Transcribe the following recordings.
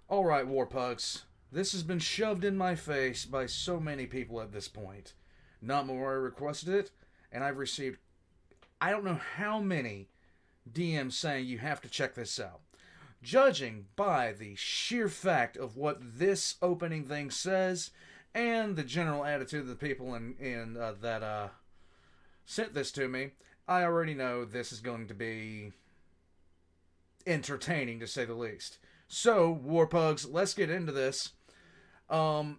Alright, Warpugs. This has been shoved in my face by so many people at this point. Not more I requested it, and I've received I don't know how many DMs saying you have to check this out. Judging by the sheer fact of what this opening thing says and the general attitude of the people that sent this to me, I already know this is going to be entertaining to say the least. So, Warpugs, let's get into this.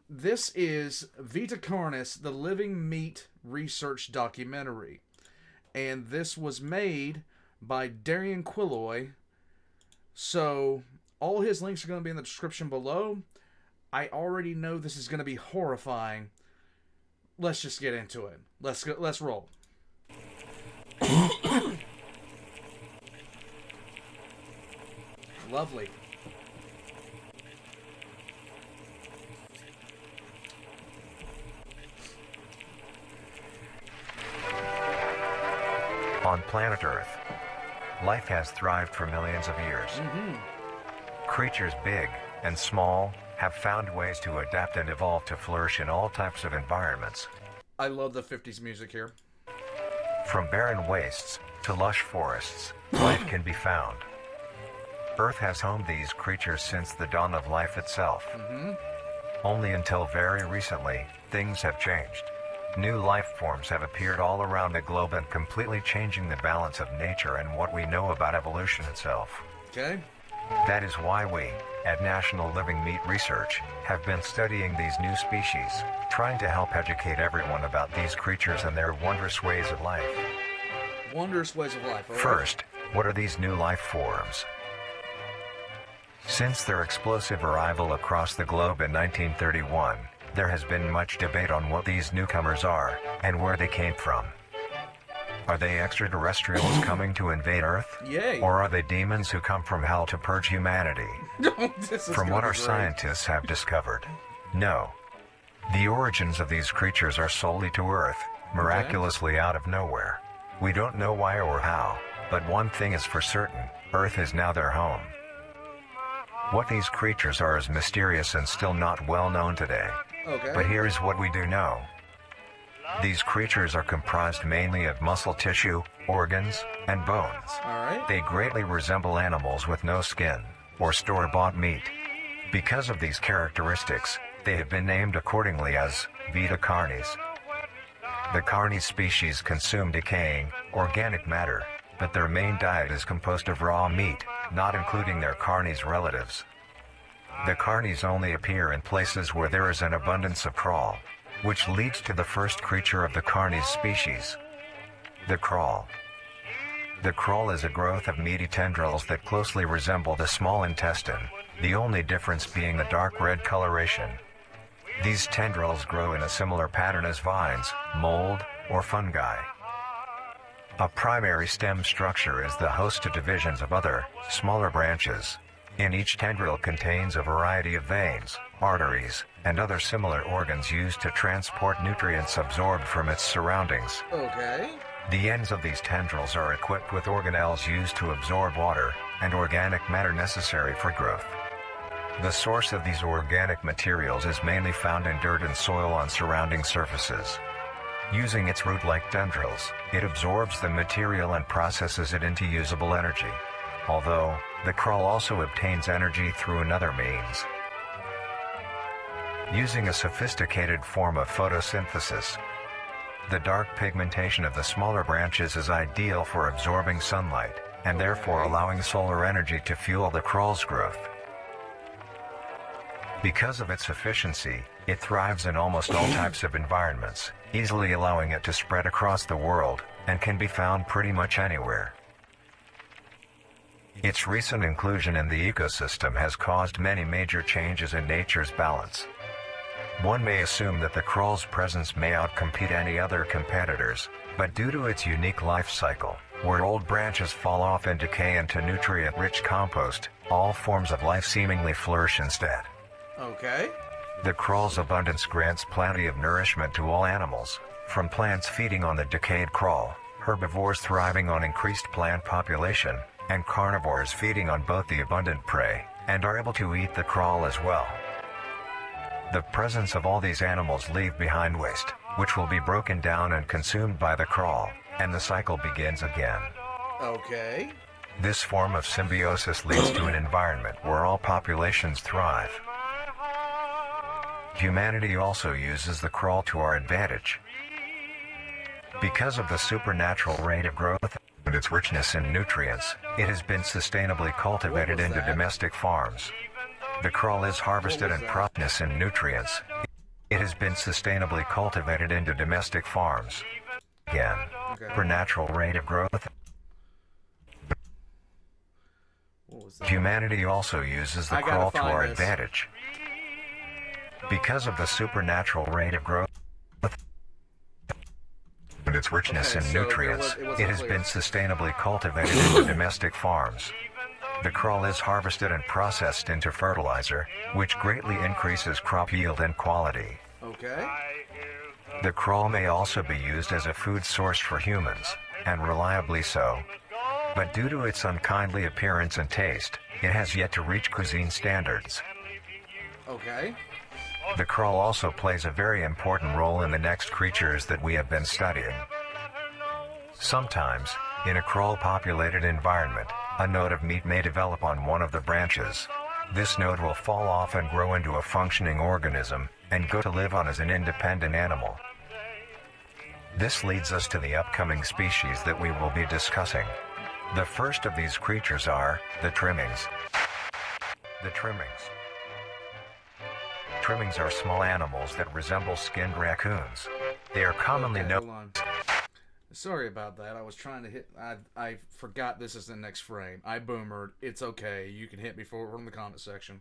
This is Viticarnis, the Living Meat Research Documentary. And this was made by Darian Quilloy. So, all his links are going to be in the description below. I already know this is going to be horrifying. Let's just get into it. Let's roll. Lovely. On planet Earth, life has thrived for millions of years. Creatures big and small have found ways to adapt and evolve to flourish in all types of environments. I love the 50s music here. From barren wastes to lush forests, life can be found. Earth has homed these creatures since the dawn of life itself. Only until very recently, things have changed. New life forms have appeared all around the globe and completely changing the balance of nature and what we know about evolution itself. Okay. That is why we, at National Living Meat Research, have been studying these new species, trying to help educate everyone about these creatures and their wondrous ways of life. Wondrous ways of life. Right. First, what are these new life forms? Since their explosive arrival across the globe in 1931, there has been much debate on what these newcomers are, and where they came from. Are they extraterrestrials coming to invade Earth? Yay. Or are they demons who come from hell to purge humanity? From what our scientists have discovered, no. The origins of these creatures are solely to Earth, miraculously out of nowhere. We don't know why or how, but one thing is for certain, Earth is now their home. What these creatures are is mysterious and still not well known today. Okay. But here is what we do know. These creatures are comprised mainly of muscle tissue, organs, and bones. Alright. They greatly resemble animals with no skin, or store-bought meat. Because of these characteristics, they have been named accordingly as Viticarnis. The Carnis species consume decaying, organic matter, but their main diet is composed of raw meat, not including their Carnis relatives. The Carnis only appear in places where there is an abundance of crawl, which leads to the first creature of the Carnis species, the crawl. The crawl is a growth of meaty tendrils that closely resemble the small intestine, the only difference being the dark red coloration. These tendrils grow in a similar pattern as vines, mold, or fungi. A primary stem structure is the host to divisions of other, smaller branches. In each tendril contains a variety of veins, arteries, and other similar organs used to transport nutrients absorbed from its surroundings. Okay. The ends of these tendrils are equipped with organelles used to absorb water and organic matter necessary for growth. The source of these organic materials is mainly found in dirt and soil on surrounding surfaces. Using its root-like tendrils, it absorbs the material and processes it into usable energy. Although, the crawl also obtains energy through another means. Using a sophisticated form of photosynthesis, the dark pigmentation of the smaller branches is ideal for absorbing sunlight, and therefore allowing solar energy to fuel the crawl's growth. Because of its efficiency, it thrives in almost all types of environments, easily allowing it to spread across the world, and can be found pretty much anywhere. Its recent inclusion in the ecosystem has caused many major changes in nature's balance. One may assume that the crawl's presence may outcompete any other competitors, but due to its unique life cycle, where old branches fall off and decay into nutrient-rich compost, all forms of life seemingly flourish instead. Okay. The crawl's abundance grants plenty of nourishment to all animals, from plants feeding on the decayed crawl, herbivores thriving on increased plant population, and carnivores feeding on both the abundant prey, and are able to eat the crawl as well. The presence of all these animals leave behind waste, which will be broken down and consumed by the crawl, and the cycle begins again. Okay. This form of symbiosis leads to an environment where all populations thrive. Humanity also uses the crawl to our advantage. Because of the supernatural rate of growth and its richness in nutrients, it has been sustainably cultivated into domestic farms. The crawl is harvested and processed in nutrients. It has been sustainably cultivated into domestic farms. Again, for natural rate of growth. Humanity also uses the crawl to our advantage. Because of the supernatural rate of growth and its richness in nutrients, it has been sustainably cultivated into domestic farms. The crawl is harvested and processed into fertilizer, which greatly increases crop yield and quality. Okay. The crawl may also be used as a food source for humans, and reliably so. But due to its unkindly appearance and taste, it has yet to reach cuisine standards. Okay. The crawl also plays a very important role in the next creatures that we have been studying. Sometimes, in a crawl-populated environment, a node of meat may develop on one of the branches. This node will fall off and grow into a functioning organism, and go to live on as an independent animal. This leads us to the upcoming species that we will be discussing. The first of these creatures are the trimmings. The trimmings. Trimmings are small animals that resemble skinned raccoons. They are commonly known. Hold on. Sorry about that. I was trying to hit. I forgot this is the next frame. I boomered. It's okay. You can hit me forward in the comment section.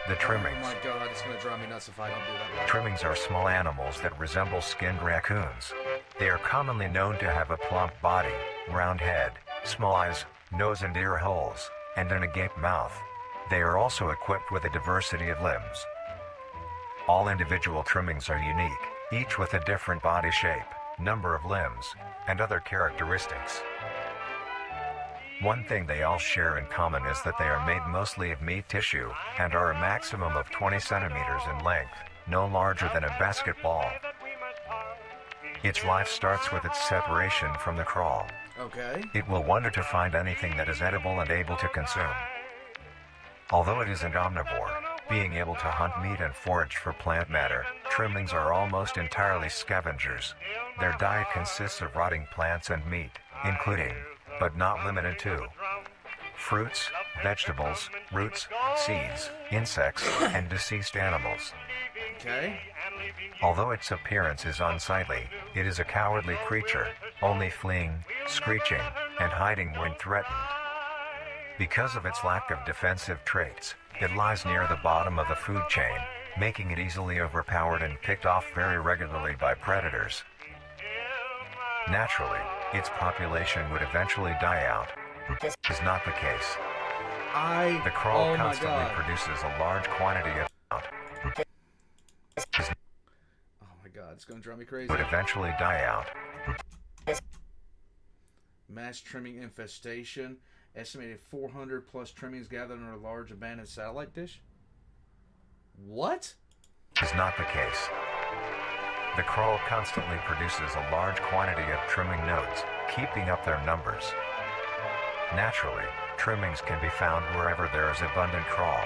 The trimmings. Oh my god, it's gonna drive me nuts if I don't do that right. Trimmings are small animals that resemble skinned raccoons. They are commonly known to have a plump body, round head, small eyes, nose and ear holes, and an agape mouth. They are also equipped with a diversity of limbs. All individual trimmings are unique, each with a different body shape, number of limbs, and other characteristics. One thing they all share in common is that they are made mostly of meat tissue, and are a maximum of 20 centimeters in length, no larger than a basketball. Its life starts with its separation from the crawl. Okay. It will wonder to find anything that is edible and able to consume. Although it is an omnivore, being able to hunt meat and forage for plant matter, trimmings are almost entirely scavengers. Their diet consists of rotting plants and meat, including, but not limited to, fruits, vegetables, roots, seeds, insects, and deceased animals. Okay. Although its appearance is unsightly, it is a cowardly creature, only fleeing, screeching, and hiding when threatened. Because of its lack of defensive traits, it lies near the bottom of the food chain, making it easily overpowered and picked off very regularly by predators. Naturally, its population would eventually die out. This is not the case. The crawl constantly produces a large quantity of Oh my god, it's gonna drive me crazy. would eventually die out. Mass trimming infestation. Estimated 400 plus trimmings gathered in a large abandoned satellite dish. What? Is not the case. The crawl constantly produces a large quantity of trimming nodes, keeping up their numbers. Naturally, trimmings can be found wherever there is abundant crawl.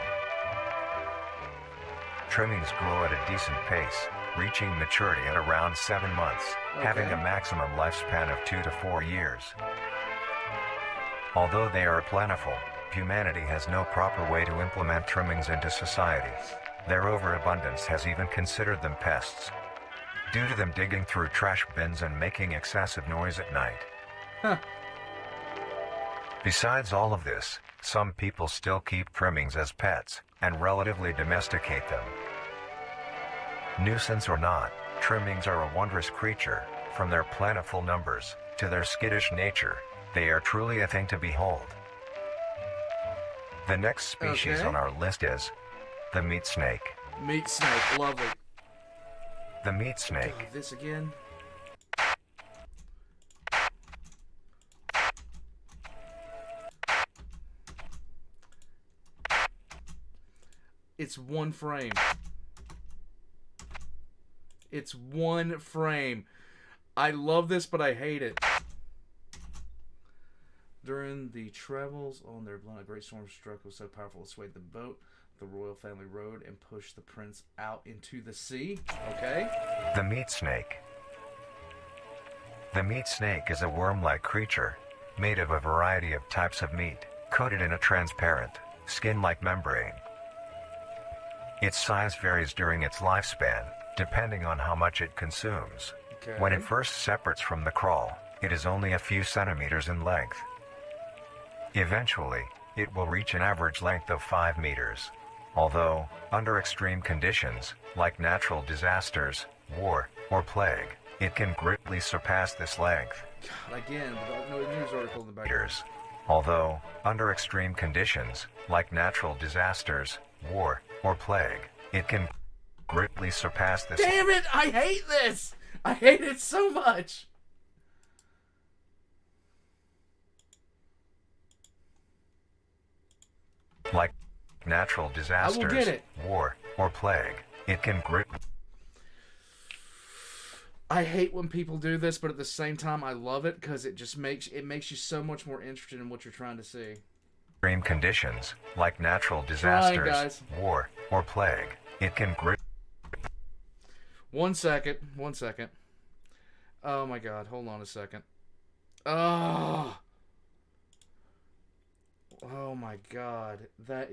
Trimmings grow at a decent pace, reaching maturity at around 7 months, having a maximum lifespan of 2 to 4 years. Although they are plentiful, humanity has no proper way to implement trimmings into society. Their overabundance has even considered them pests, due to them digging through trash bins and making excessive noise at night. Huh. Besides all of this, some people still keep trimmings as pets, and relatively domesticate them. Nuisance or not, trimmings are a wondrous creature. From their plentiful numbers, to their skittish nature, they are truly a thing to behold. The next species on our list is the meat snake. Meat snake, lovely. The meat snake. God, this again. It's one frame. It's one frame. I love this, but I hate it. During the travels on their blood, a great storm struck was so powerful it swayed the boat. The royal family rode and pushed the prince out into the sea. Okay. The meat snake. The meat snake is a worm-like creature, made of a variety of types of meat, coated in a transparent, skin-like membrane. Its size varies during its lifespan, depending on how much it consumes. Okay. When it first separates from the crawl, it is only a few centimeters in length. Eventually, it will reach an average length of 5 meters. Although, under extreme conditions, like natural disasters, war, or plague, it can greatly surpass this length. God, again, without no news article in the background. Although, under extreme conditions, like natural disasters, war, or plague, it can greatly surpass this. Damn it! I hate this! I hate it so much! Like natural disasters, get it. war, or plague, it can greatly. I hate when people do this, but at the same time, I love it because it just makes you so much more interested in what you're trying to see. Extreme conditions, like natural disasters, guys. war, or plague, it can greatly. 1 second. 1 second. Oh my god, hold on a second. Oh my god. That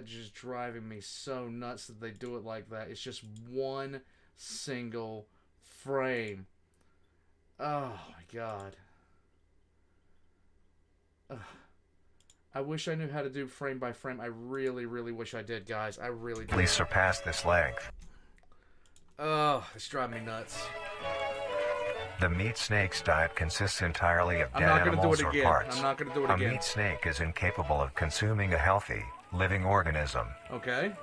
just driving me so nuts that they do it like that. It's just one single frame. Oh my god. I wish I knew how to do frame by frame. I really, really wish I did, guys. I really do. Please surpass this length. Oh, it's driving me nuts. The meat snake's diet consists entirely of I'm dead not going to do animals it or again. parts. I'm not going to do it A again. meat snake is incapable of consuming a healthy, living organism. Okay.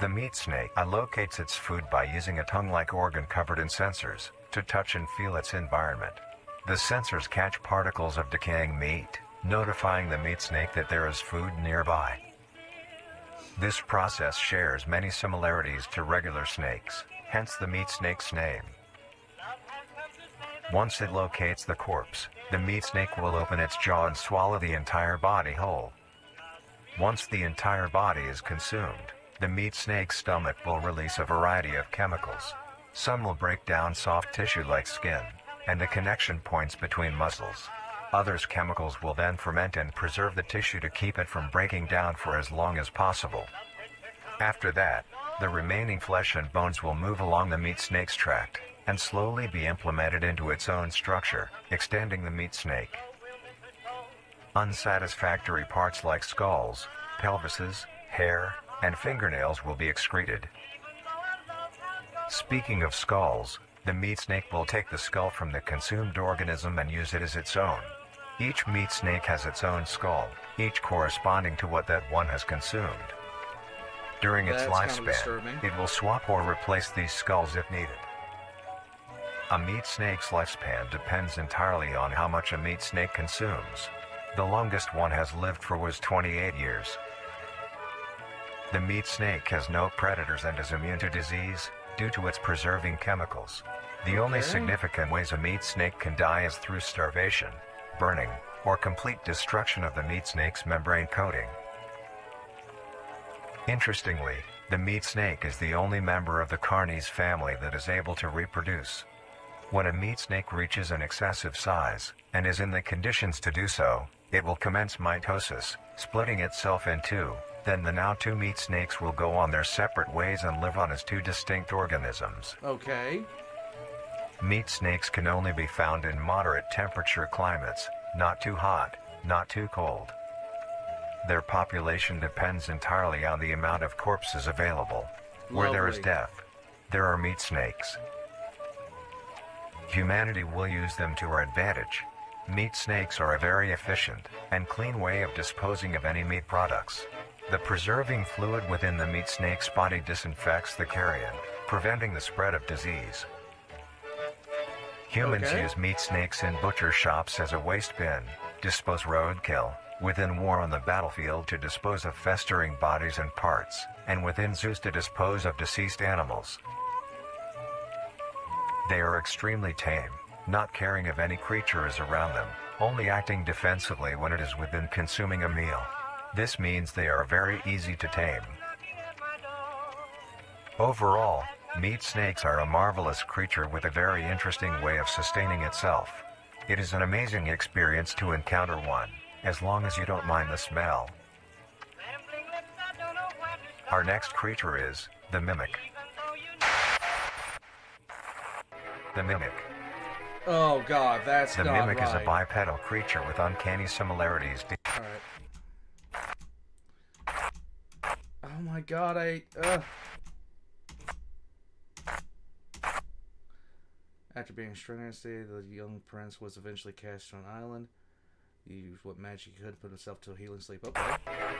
The meat snake allocates its food by using a tongue-like organ covered in sensors to touch and feel its environment. The sensors catch particles of decaying meat, notifying the meat snake that there is food nearby. This process shares many similarities to regular snakes, hence the meat snake's name. Once it locates the corpse, the meat snake will open its jaw and swallow the entire body whole. Once the entire body is consumed, the meat snake's stomach will release a variety of chemicals. Some will break down soft tissue like skin, and the connection points between muscles. Others chemicals will then ferment and preserve the tissue to keep it from breaking down for as long as possible. After that, the remaining flesh and bones will move along the meat snake's tract, and slowly be implemented into its own structure, extending the meat snake. Unsatisfactory parts like skulls, pelvises, hair, and fingernails will be excreted. Speaking of skulls, the meat snake will take the skull from the consumed organism and use it as its own. Each meat snake has its own skull, each corresponding to what that one has consumed. During its lifespan, it will swap or replace these skulls if needed. A meat snake's lifespan depends entirely on how much a meat snake consumes. The longest one has lived for was 28 years. The meat snake has no predators and is immune to disease due to its preserving chemicals. The only significant ways a meat snake can die is through starvation, burning, or complete destruction of the meat snake's membrane coating. Interestingly, the meat snake is the only member of the Carnis family that is able to reproduce. When a meat snake reaches an excessive size, and is in the conditions to do so, it will commence mitosis, splitting itself in two. Then the now two meat snakes will go on their separate ways and live on as two distinct organisms. Okay. Meat snakes can only be found in moderate temperature climates, not too hot, not too cold. Their population depends entirely on the amount of corpses available. Where there is death, there are meat snakes. Humanity will use them to our advantage. Meat snakes are a very efficient and clean way of disposing of any meat products. The preserving fluid within the meat snake's body disinfects the carrion, preventing the spread of disease. Humans use meat snakes in butcher shops as a waste bin, dispose roadkill, within war on the battlefield to dispose of festering bodies and parts, and within zoos to dispose of deceased animals. They are extremely tame, not caring if any creature is around them, only acting defensively when it is within consuming a meal. This means they are very easy to tame. Overall, meat snakes are a marvelous creature with a very interesting way of sustaining itself. It is an amazing experience to encounter one, as long as you don't mind the smell. Our next creature is the mimic. The mimic. Oh god, that's The not mimic right. is a bipedal creature with uncanny similarities to... Alright. Oh my god, After being stranded, the young prince was eventually cast to an island. He used what magic he could to put himself to a healing sleep. Okay.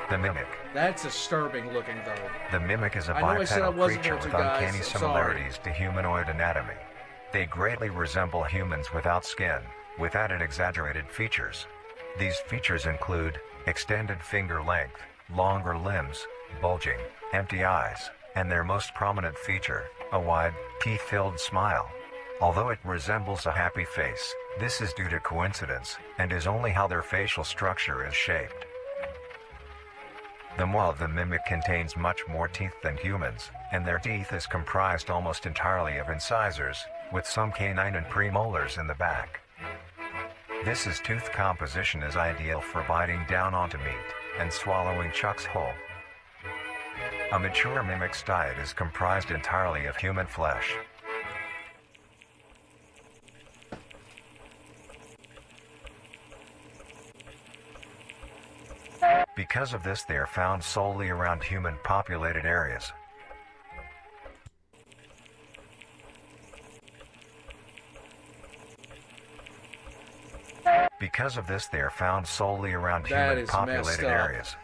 The mimic. That's disturbing looking, though. The mimic is a I know I said I bipedal wasn't creature going with to, guys. uncanny Sorry. similarities to humanoid anatomy. They greatly resemble humans without skin, with added exaggerated features. These features include extended finger length, longer limbs, bulging, empty eyes, and their most prominent feature, a wide, teeth-filled smile. Although it resembles a happy face, this is due to coincidence, and is only how their facial structure is shaped. The maw of the mimic contains much more teeth than humans, and their teeth is comprised almost entirely of incisors, with some canine and premolars in the back. This tooth composition is ideal for biting down onto meat, and swallowing chunks whole. A mature mimic's diet is comprised entirely of human flesh. Because of this, they are found solely around human-populated areas. Because of this, they are found solely around human-populated areas.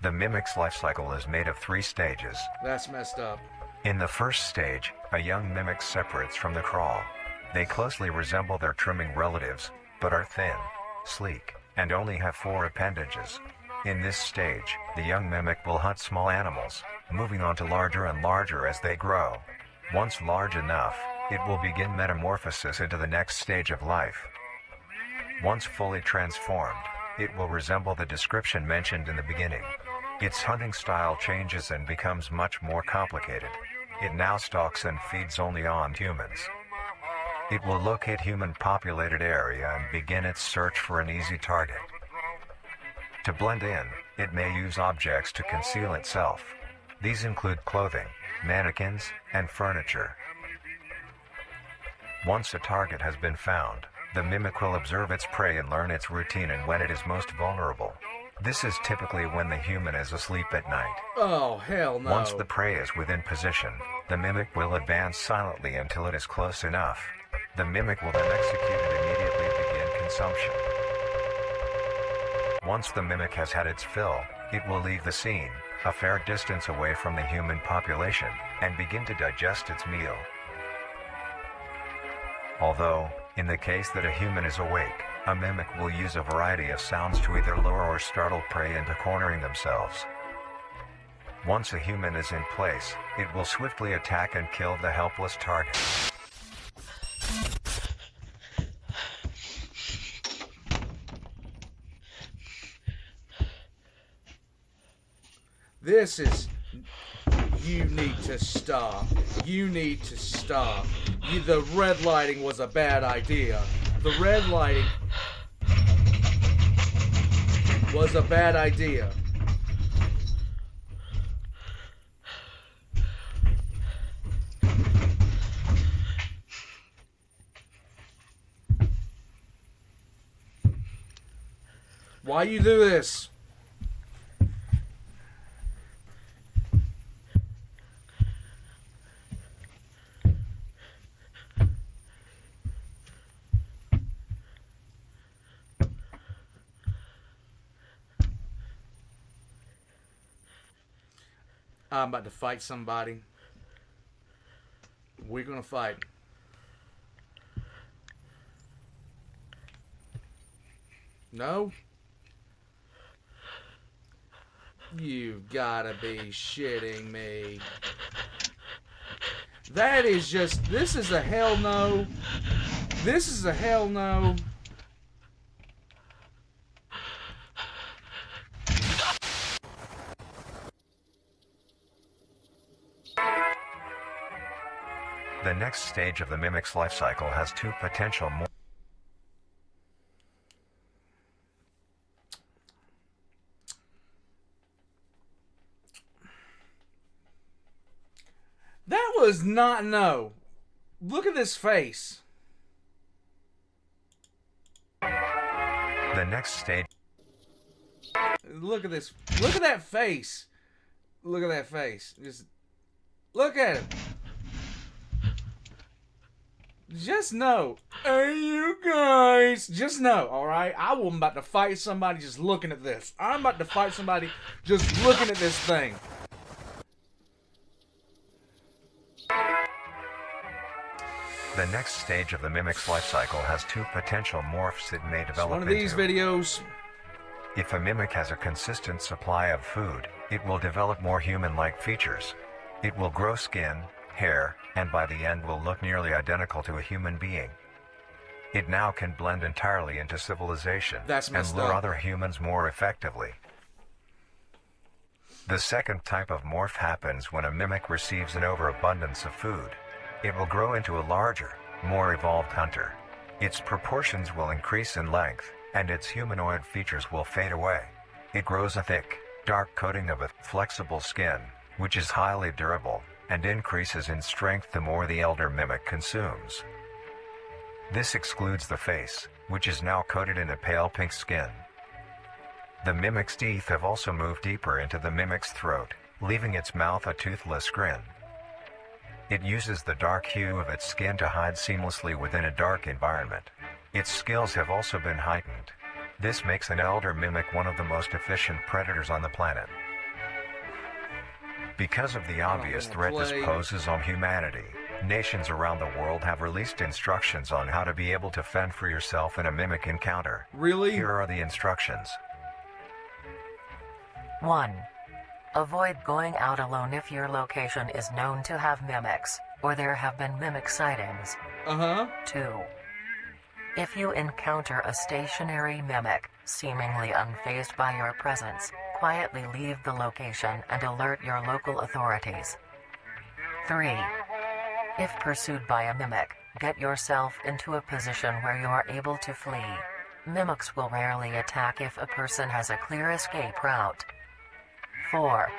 The mimic's life cycle is made of 3 stages. That's messed up. In the first stage, a young mimic separates from the crawl. They closely resemble their trimming relatives, but are thin, sleek, and only have 4 appendages. In this stage, the young mimic will hunt small animals, moving on to larger and larger as they grow. Once large enough, it will begin metamorphosis into the next stage of life. Once fully transformed, it will resemble the description mentioned in the beginning. Its hunting style changes and becomes much more complicated. It now stalks and feeds only on humans. It will locate human-populated area and begin its search for an easy target. To blend in, it may use objects to conceal itself. These include clothing, mannequins, and furniture. Once a target has been found, the mimic will observe its prey and learn its routine and when it is most vulnerable. This is typically when the human is asleep at night. Oh, hell no. Once the prey is within position, the mimic will advance silently until it is close enough. The mimic will then execute and immediately begin consumption. Once the mimic has had its fill, it will leave the scene, a fair distance away from the human population, and begin to digest its meal. Although, in the case that a human is awake, a mimic will use a variety of sounds to either lure or startle prey into cornering themselves. Once a human is in place, it will swiftly attack and kill the helpless target. This is... You need to stop. You need to stop. The red lighting was a bad idea. The red lighting was a bad idea. Why you do this? I'm about to fight somebody. We're gonna fight. No? You gotta be shitting me. That is just... This is a hell no. This is a hell no. The next stage of the mimic's life cycle has two potential That was not... No. Look at this face. The next stage... Look at this. Look at that face. Look at that face. Just look at it. Just know. Hey, you guys. Just know, alright? I'm about to fight somebody just looking at this. I'm about to fight somebody just looking at this thing. The next stage of the mimic's life cycle has two potential morphs it may It's develop one of these into. videos. If a mimic has a consistent supply of food, it will develop more human-like features. It will grow skin, hair, and by the end will look nearly identical to a human being. It now can blend entirely into civilization That's and messed lure up. other humans more effectively. The second type of morph happens when a mimic receives an overabundance of food. It will grow into a larger, more evolved hunter. Its proportions will increase in length, and its humanoid features will fade away. It grows a thick, dark coating of a flexible skin, which is highly durable, and increases in strength the more the elder mimic consumes. This excludes the face, which is now coated in a pale pink skin. The mimic's teeth have also moved deeper into the mimic's throat, leaving its mouth a toothless grin. It uses the dark hue of its skin to hide seamlessly within a dark environment. Its skills have also been heightened. This makes an elder mimic one of the most efficient predators on the planet. Because of the obvious threat this poses on humanity, nations around the world have released instructions on how to be able to fend for yourself in a mimic encounter. Really? Here are the instructions. 1. Avoid going out alone if your location is known to have mimics, or there have been mimic sightings. 2. If you encounter a stationary mimic, seemingly unfazed by your presence, quietly leave the location and alert your local authorities. 3. If pursued by a mimic, get yourself into a position where you are able to flee. Mimics will rarely attack if a person has a clear escape route. 4.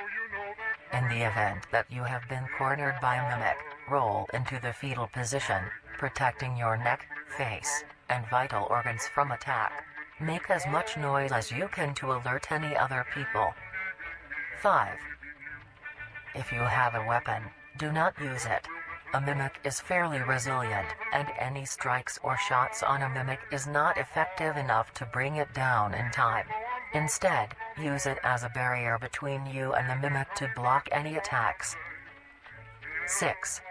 In the event that you have been cornered by a mimic, roll into the fetal position, protecting your neck, face, and vital organs from attack. Make as much noise as you can to alert any other people. 5. If you have a weapon, do not use it. A mimic is fairly resilient, and any strikes or shots on a mimic is not effective enough to bring it down in time. Instead, use it as a barrier between you and the mimic to block any attacks. 6.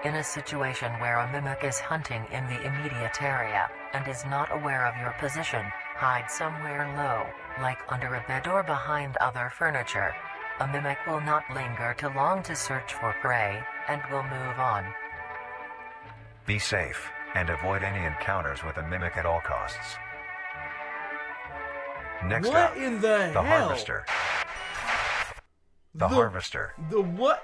In a situation where a mimic is hunting in the immediate area, and is not aware of your position, hide somewhere low, like under a bed or behind other furniture. A mimic will not linger too long to search for prey, and will move on. Be safe, and avoid any encounters with a mimic at all costs. Next What up, in the the hell? harvester. The harvester. The what?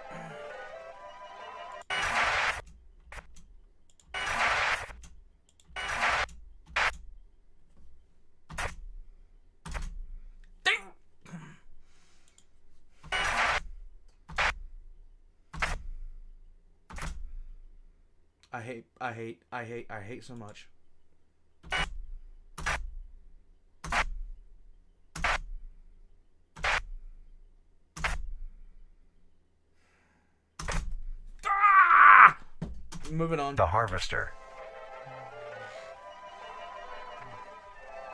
I hate so much. Ah! Moving on. The harvester.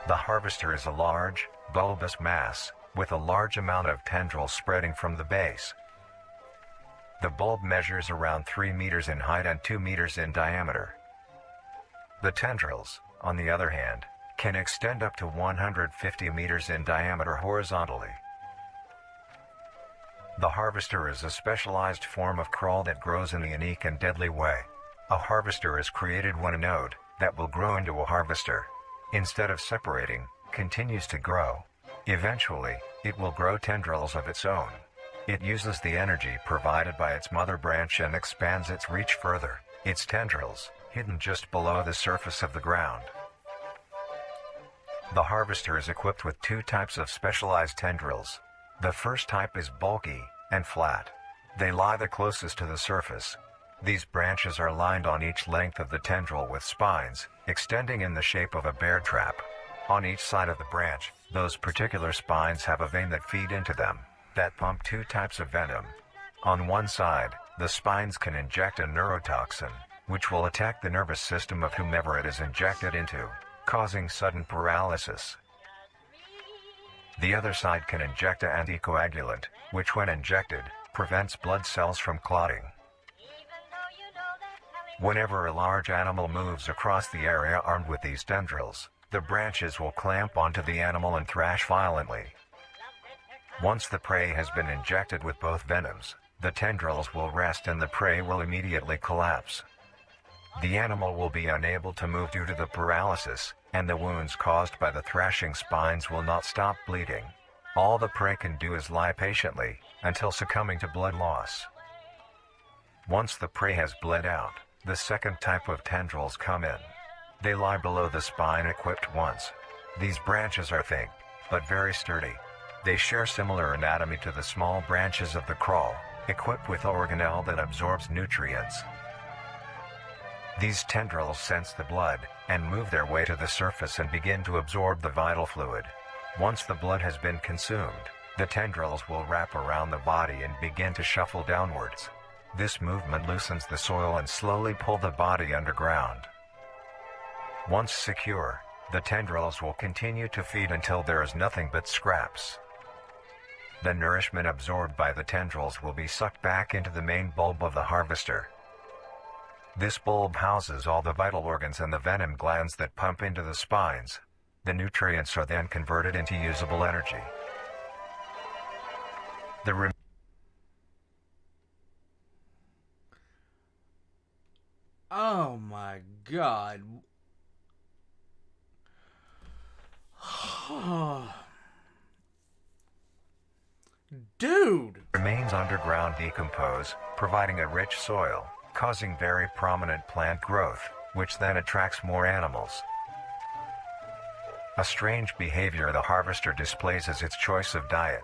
The harvester is a large, bulbous mass, with a large amount of tendrils spreading from the base. The bulb measures around 3 meters in height and 2 meters in diameter. The tendrils, on the other hand, can extend up to 150 meters in diameter horizontally. The harvester is a specialized form of crawl that grows in a unique and deadly way. A harvester is created when a node that will grow into a harvester, instead of separating, continues to grow. Eventually, it will grow tendrils of its own. It uses the energy provided by its mother branch and expands its reach further. Its tendrils, hidden just below the surface of the ground. The harvester is equipped with two types of specialized tendrils. The first type is bulky and flat. They lie the closest to the surface. These branches are lined on each length of the tendril with spines, extending in the shape of a bear trap. On each side of the branch, those particular spines have a vein that feed into them, that pump two types of venom. On one side, the spines can inject a neurotoxin, which will attack the nervous system of whomever it is injected into, causing sudden paralysis. The other side can inject an anticoagulant, which when injected, prevents blood cells from clotting. Whenever a large animal moves across the area armed with these tendrils, the branches will clamp onto the animal and thrash violently. Once the prey has been injected with both venoms, the tendrils will rest and the prey will immediately collapse. The animal will be unable to move due to the paralysis, and the wounds caused by the thrashing spines will not stop bleeding. All the prey can do is lie patiently, until succumbing to blood loss. Once the prey has bled out, the second type of tendrils come in. They lie below the spine equipped once. These branches are thick, but very sturdy. They share similar anatomy to the small branches of the crawl, equipped with organelle that absorbs nutrients. These tendrils sense the blood, and move their way to the surface and begin to absorb the vital fluid. Once the blood has been consumed, the tendrils will wrap around the body and begin to shuffle downwards. This movement loosens the soil and slowly pull the body underground. Once secure, the tendrils will continue to feed until there is nothing but scraps. The nourishment absorbed by the tendrils will be sucked back into the main bulb of the harvester. This bulb houses all the vital organs and the venom glands that pump into the spines. The nutrients are then converted into usable energy. Oh my God. Dude! Remains underground decompose, providing a rich soil, causing very prominent plant growth, which then attracts more animals. A strange behavior the harvester displays is its choice of diet.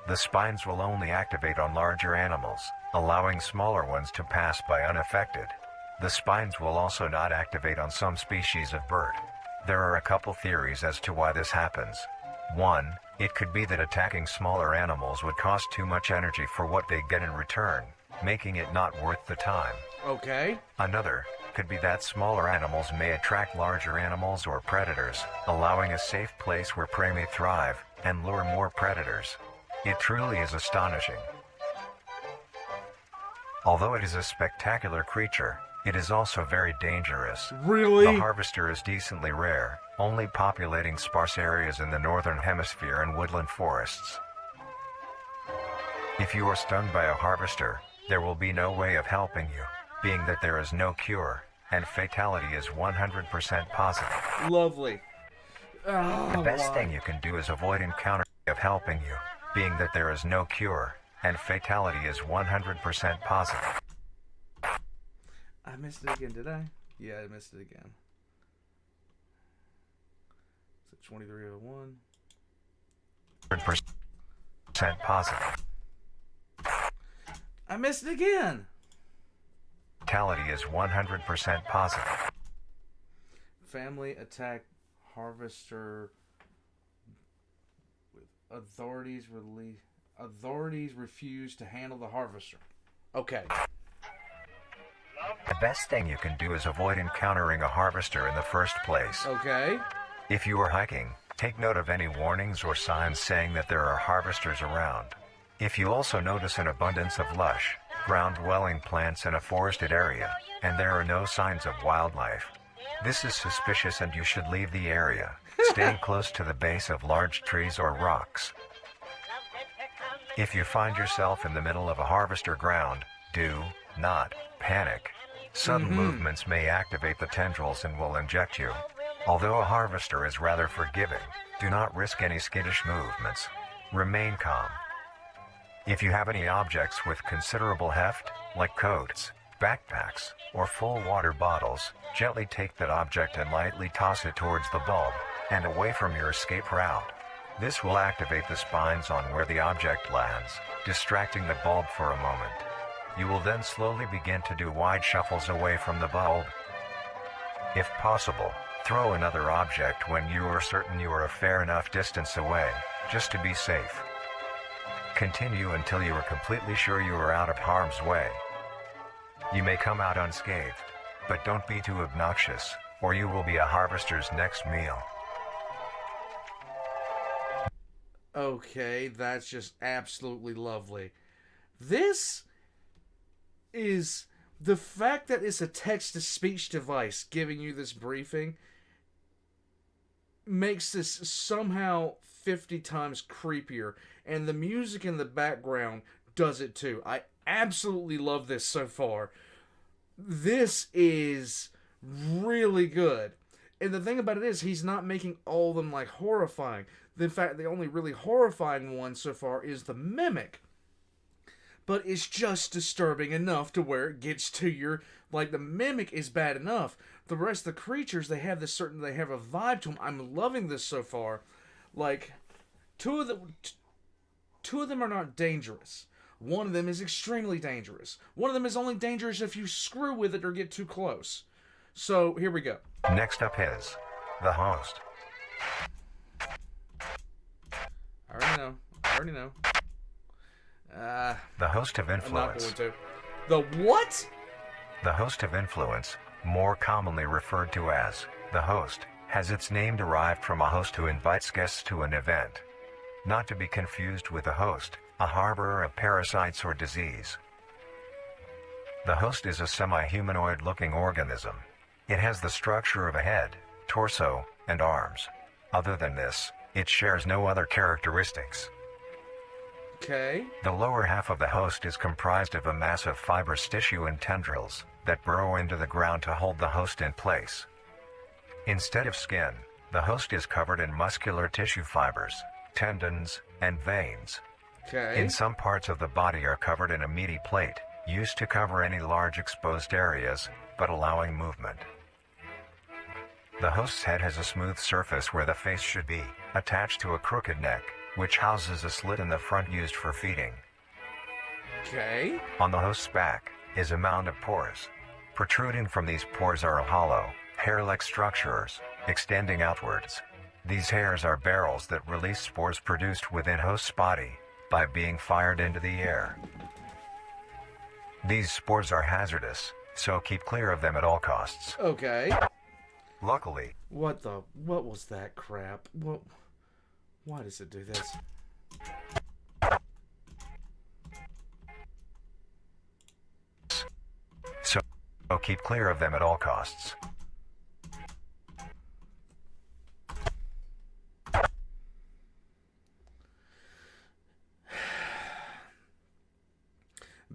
The spines will only activate on larger animals, allowing smaller ones to pass by unaffected. The spines will also not activate on some species of bird. There are a couple theories as to why this happens. One, it could be that attacking smaller animals would cost too much energy for what they get in return, making it not worth the time. Okay. Another could be that smaller animals may attract larger animals or predators, allowing a safe place where prey may thrive and lure more predators. It truly is astonishing. Although it is a spectacular creature, it is also very dangerous. Really? The harvester is decently rare, only populating sparse areas in the northern hemisphere and woodland forests. If you are stung by a harvester, there will be no way of helping you, being that there is no cure, and fatality is 100% positive. Lovely. The best thing you can do is avoid encountering of helping you, being that there is no cure, and fatality is 100% positive. I missed it again, did I? Yeah, I missed it again. Is it 2301? 100% positive. I missed it again. Fatality is 100% positive. Family attack harvester with authorities refuse to handle the harvester. Okay. The best thing you can do is avoid encountering a harvester in the first place. Okay. If you are hiking, take note of any warnings or signs saying that there are harvesters around. If you also notice an abundance of lush, ground-dwelling plants in a forested area, and there are no signs of wildlife, this is suspicious and you should leave the area, staying close to the base of large trees or rocks. If you find yourself in the middle of a harvester ground, do not panic. Sudden movements may activate the tendrils and will inject you. Although a harvester is rather forgiving, do not risk any skittish movements. Remain calm. If you have any objects with considerable heft, like coats, backpacks, or full water bottles, gently take that object and lightly toss it towards the bulb, and away from your escape route. This will activate the spines on where the object lands, distracting the bulb for a moment. You will then slowly begin to do wide shuffles away from the bulb. If possible, throw another object when you are certain you are a fair enough distance away, just to be safe. Continue until you are completely sure you are out of harm's way. You may come out unscathed, but don't be too obnoxious, or you will be a harvester's next meal. Okay, that's just absolutely lovely. This is the fact that it's a text-to-speech device giving you this briefing makes this somehow 50 times creepier, and the music in the background does it too. I absolutely love this so far. This is really good. And the thing about it is, he's not making all of them like horrifying. In fact, the only really horrifying one so far is the mimic. But it's just disturbing enough to where it gets to your, like, the mimic is bad enough. The rest of the creatures, they have a vibe to them. I'm loving this so far. Like, two of them are not dangerous. One of them is extremely dangerous. One of them is only dangerous if you screw with it or get too close. So, here we go. Next up is the host. I already know. The host of influence. I'm not going to. The what? The host of influence, more commonly referred to as the host, has its name derived from a host who invites guests to an event. Not to be confused with a host, a harborer of parasites or disease. The host is a semi-humanoid looking organism. It has the structure of a head, torso, and arms. Other than this, it shares no other characteristics. Okay. The lower half of the host is comprised of a mass of fibrous tissue and tendrils that burrow into the ground to hold the host in place. Instead of skin, the host is covered in muscular tissue fibers, tendons, and veins. Okay. In some parts of the body are covered in a meaty plate, used to cover any large exposed areas, but allowing movement. The host's head has a smooth surface where the face should be, attached to a crooked neck, which houses a slit in the front used for feeding. Okay. On the host's back is a mound of pores. Protruding from these pores are hollow, hair-like structures, extending outwards. These hairs are barrels that release spores produced within host's body by being fired into the air. These spores are hazardous, so keep clear of them at all costs. Okay. Luckily, What was that crap? Why does it do this? so keep clear of them at all costs.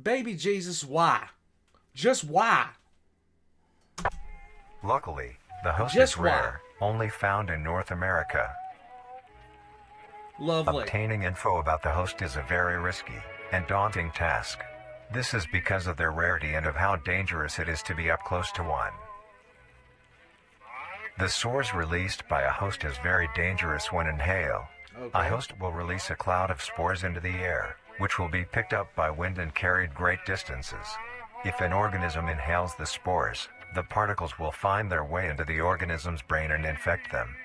Baby Jesus, why? Just why? Luckily, the host Just is rare, only found in North America. Lovely. Obtaining info about the host is a very risky and daunting task. This is because of their rarity and of how dangerous it is to be up close to one. The spores released by a host is very dangerous when inhaled. Okay. A host will release a cloud of spores into the air, which will be picked up by wind and carried great distances. If an organism inhales the spores, the particles will find their way into the organism's brain and infect them.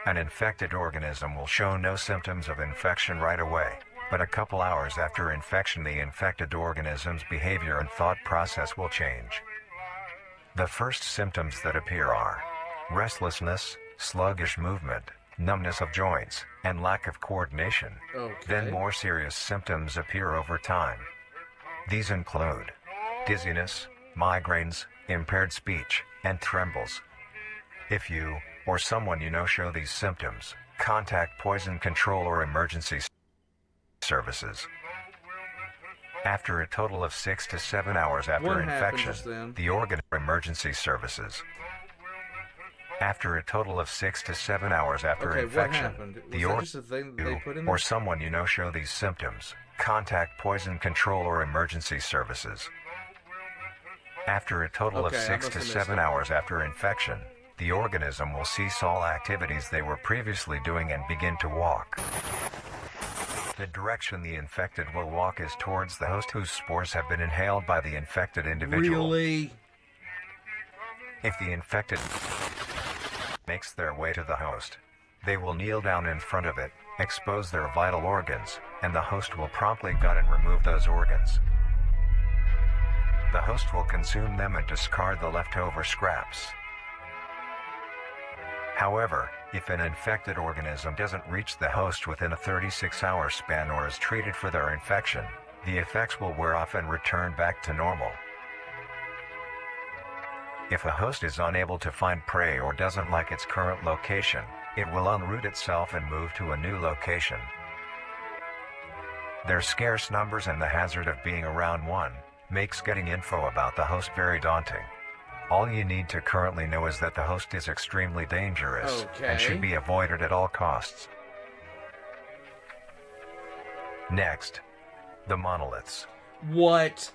An infected organism will show no symptoms of infection right away, but a couple hours after infection the infected organism's behavior and thought process will change. The first symptoms that appear are restlessness, sluggish movement, numbness of joints, and lack of coordination. Okay. Then more serious symptoms appear over time. These include dizziness, migraines, impaired speech, and trembles. If you, or someone you know show these symptoms, contact poison control or emergency services. After a total of 6 to 7 hours after infection, the organ emergency services. After a total of 6 to 7 hours after infection, the organ or someone you know show these symptoms, contact poison control or emergency services. After a total of 6 to 7 hours after infection, the organism will cease all activities they were previously doing and begin to walk. The direction the infected will walk is towards the host whose spores have been inhaled by the infected individual. Really? If the infected makes their way to the host, they will kneel down in front of it, expose their vital organs, and the host will promptly gut and remove those organs. The host will consume them and discard the leftover scraps. However, if an infected organism doesn't reach the host within a 36-hour span or is treated for their infection, the effects will wear off and return back to normal. If a host is unable to find prey or doesn't like its current location, it will unroot itself and move to a new location. Their scarce numbers and the hazard of being around one makes getting info about the host very daunting. All you need to currently know is that the host is extremely dangerous and should be avoided at all costs. Next, the monoliths. What?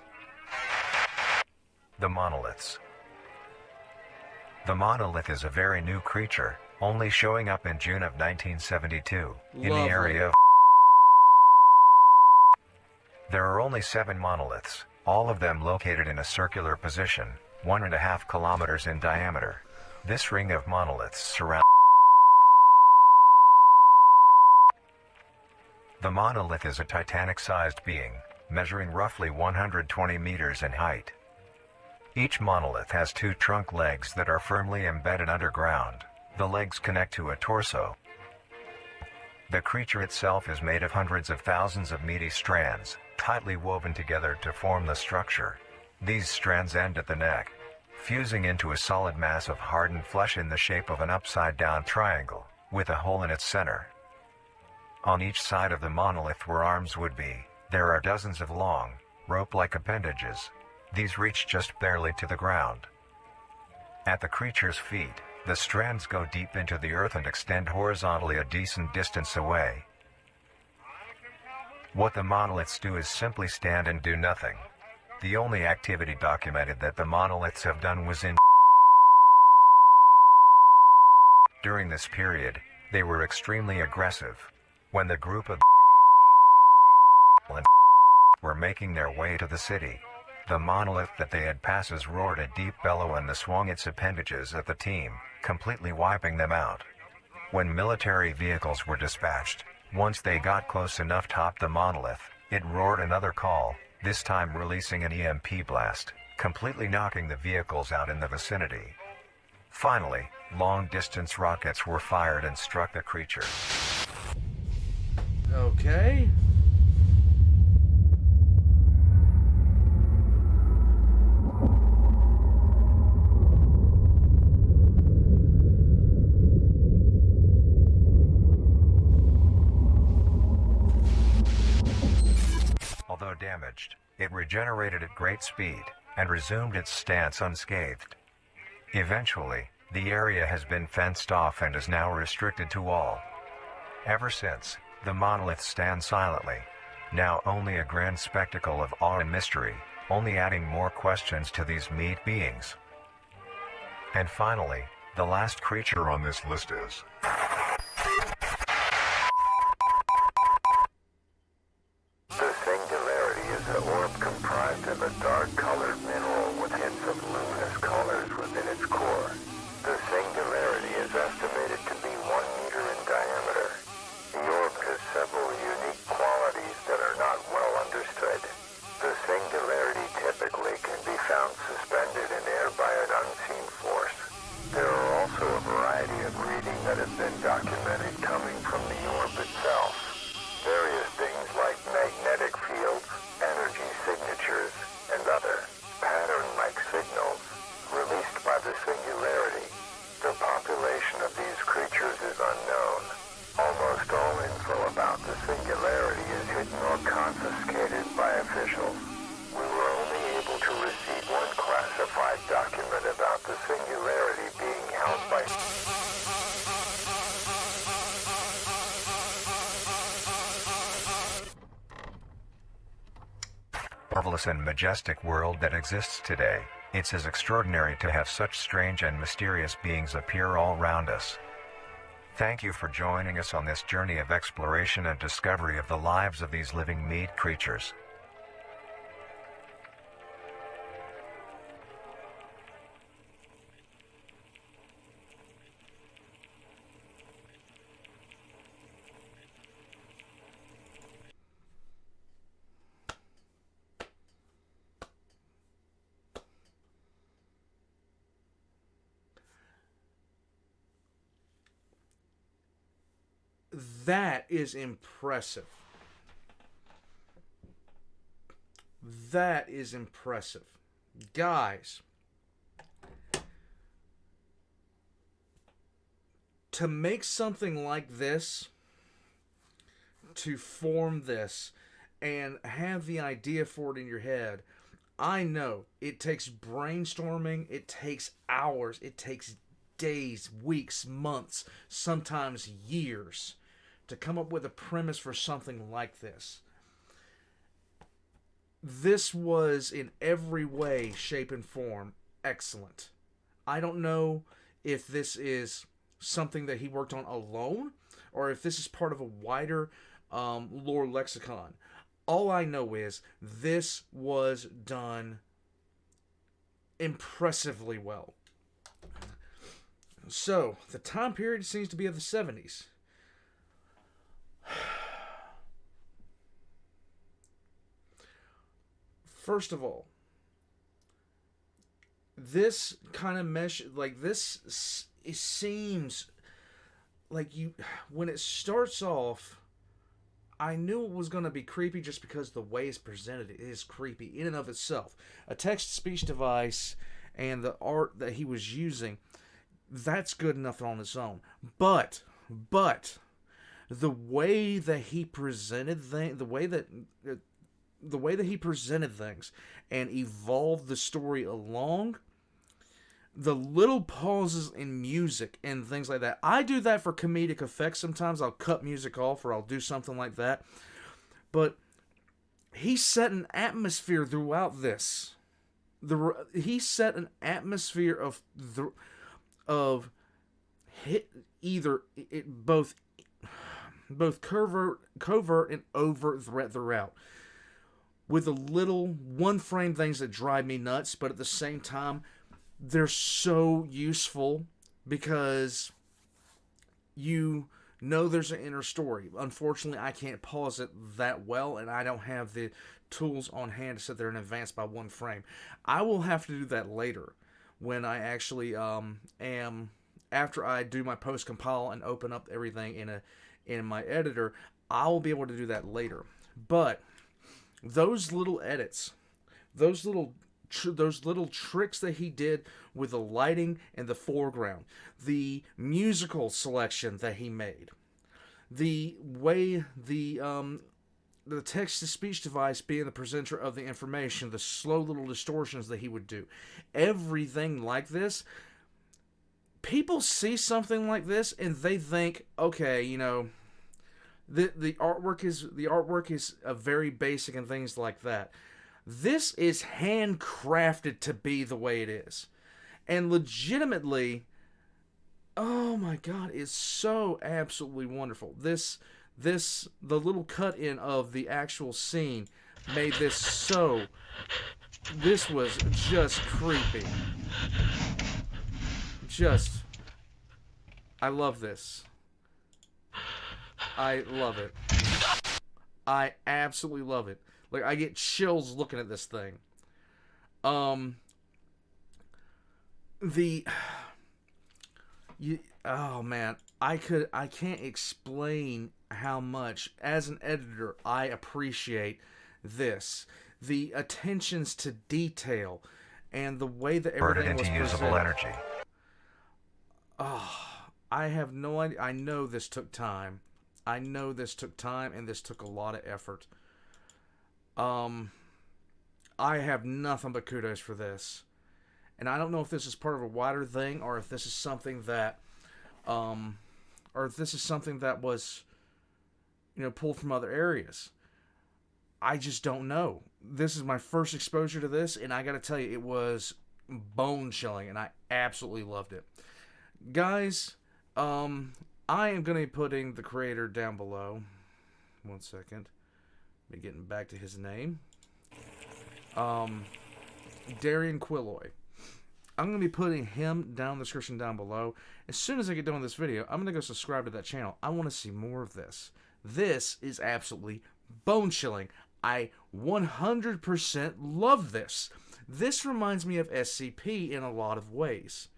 The monoliths. The monolith is a very new creature, only showing up in June of 1972, in the area of. There are only 7 monoliths, all of them located in a circular position, 1.5 kilometers in diameter. This ring of monoliths surrounds. The monolith is a Titanic-sized being, measuring roughly 120 meters in height. Each monolith has 2 trunk legs that are firmly embedded underground. The legs connect to a torso. The creature itself is made of hundreds of thousands of meaty strands, tightly woven together to form the structure. These strands end at the neck, fusing into a solid mass of hardened flesh in the shape of an upside-down triangle, with a hole in its center. On each side of the monolith where arms would be, there are dozens of long, rope-like appendages. These reach just barely to the ground. At the creature's feet, the strands go deep into the earth and extend horizontally a decent distance away. What the monoliths do is simply stand and do nothing. The only activity documented that the monoliths have done was in. During this period, they were extremely aggressive. When the group of were making their way to the city, the monolith that they had passes roared a deep bellow and swung its appendages at the team, completely wiping them out. When military vehicles were dispatched, once they got close enough to top the monolith, it roared another call, this time releasing an EMP blast, completely knocking the vehicles out in the vicinity. Finally, long-distance rockets were fired and struck the creature. Okay. Although damaged, it regenerated at great speed and resumed its stance unscathed. Eventually, the area has been fenced off and is now restricted to all. Ever since, the monoliths stand silently, now only a grand spectacle of awe and mystery, only adding more questions to these meat beings. And finally, the last creature on this list is. The Singularity is an orb comprised of a dark-colored mineral with hints of luminous colors within its core. The Singularity is estimated to be 1 meter in diameter. The orb has several unique qualities that are not well understood. The Singularity typically can be found suspended in air by an unseen force. There are also a variety of reading that has been done marvelous and majestic world that exists today, it's as extraordinary to have such strange and mysterious beings appear all round us. Thank you for joining us on this journey of exploration and discovery of the lives of these living meat creatures. That is impressive. That is impressive. Guys, to make something like this, to form this, and have the idea for it in your head, I know it takes brainstorming, it takes hours, it takes days, weeks, months, sometimes years to come up with a premise for something like this. This was in every way, shape, and form excellent. I don't know if this is something that he worked on alone or if this is part of a wider lore lexicon. All I know is this was done impressively well. So, the time period seems to be of the 70s. First of all, this kind of this, it seems like when it starts off, I knew it was going to be creepy just because the way it's presented is creepy in and of itself. A text-to-speech device and the art that he was using, that's good enough on its own. But the way that he presented things, the way that he presented things and evolved the story along, the little pauses in music and things like that. I do that for comedic effect. Sometimes I'll cut music off or I'll do something like that. But he set an atmosphere throughout this. He set an atmosphere of both covert and overt threat throughout, with the little one-frame things that drive me nuts, but at the same time, they're so useful because you know there's an inner story. Unfortunately, I can't pause it that well, and I don't have the tools on hand to sit there and advance by one frame. I will have to do that later when I actually after I do my post-compile and open up everything in my editor. I will be able to do that later. But those little edits, those little tricks that he did with the lighting and the foreground, the musical selection that he made, the way the text-to-speech device being the presenter of the information, the slow little distortions that he would do, everything like this, people see something like this and they think, okay, the artwork is a very basic and things like that. This is handcrafted to be the way it is. And legitimately, oh my God, it's so absolutely wonderful. The little cut in of the actual scene made this so, this was just creepy. I love this. I love it. I absolutely love it. Like, I get chills looking at this thing. Oh man, I can't explain how much, as an editor, I appreciate this. The attentions to detail and the way that everything was presented. Usable energy. Oh, I have no idea. I know this took time. and this took a lot of effort. I have nothing but kudos for this. And I don't know if this is part of a wider thing or if this is something that was, pulled from other areas. I just don't know. This is my first exposure to this, and I gotta tell you, it was bone-chilling, and I absolutely loved it. Guys, I am gonna be putting the creator down below. 1 second. Be getting back to his name. Darian Quilloy. I'm going to be putting him down in the description down below. As soon as I get done with this video, I'm going to go subscribe to that channel. I want to see more of this. This is absolutely bone-chilling. I 100% love this. This reminds me of SCP in a lot of ways.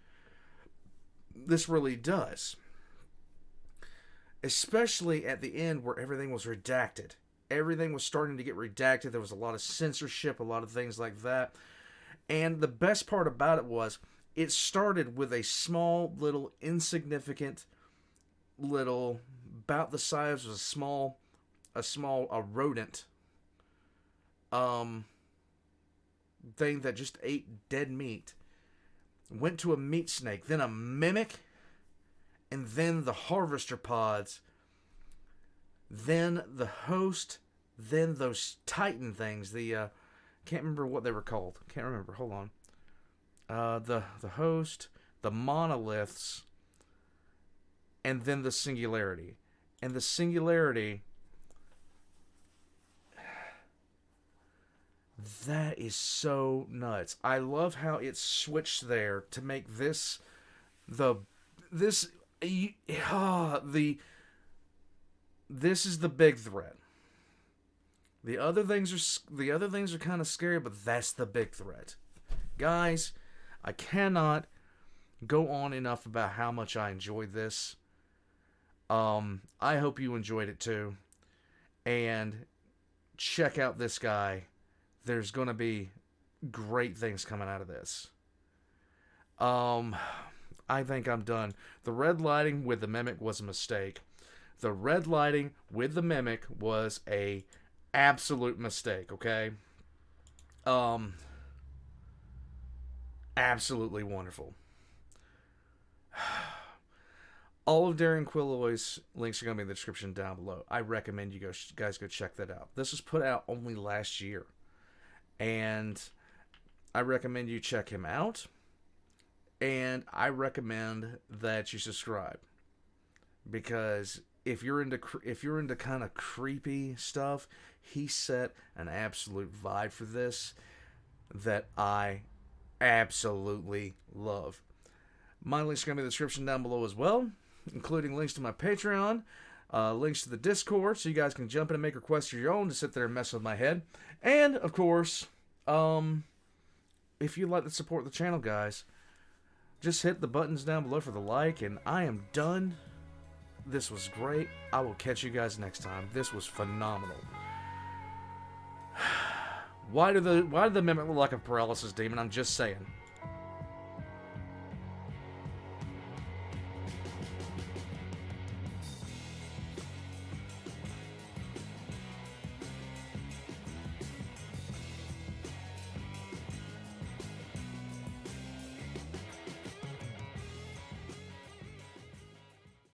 This really does. Especially at the end where everything was redacted. Everything was starting to get redacted. There was a lot of censorship, a lot of things like that. And the best part about it was, it started with a small, little, insignificant, little, about the size of a small rodent, thing that just ate dead meat. Went to a meat snake, then a mimic, and then the harvester pods, then the host, then those titan things, the, can't remember what they were called. Can't remember. Hold on. The host, the monoliths, and then the singularity. And the singularity, that is so nuts. I love how it switched there to make this this is the big threat. The other things are kind of scary, but that's the big threat. Guys, I cannot go on enough about how much I enjoyed this. I hope you enjoyed it too. And check out this guy. There's going to be great things coming out of this. I think I'm done. The red lighting with the mimic was a mistake. The red lighting with the mimic was a absolute mistake, okay? Absolutely wonderful. All of Darian Quilloy's links are going to be in the description down below. I recommend you guys go check that out. This was put out only last year. And I recommend you check him out. And I recommend that you subscribe. Because if you're into kind of creepy stuff, he set an absolute vibe for this that I absolutely love. My links are going to be in the description down below as well, including links to my Patreon, links to the Discord, so you guys can jump in and make requests of your own to sit there and mess with my head. And, of course, if you'd like to support the channel, guys, just hit the buttons down below for the like, and I am done. This was great. I will catch you guys next time. This was phenomenal. Why did the mimic look like a paralysis demon? I'm just saying.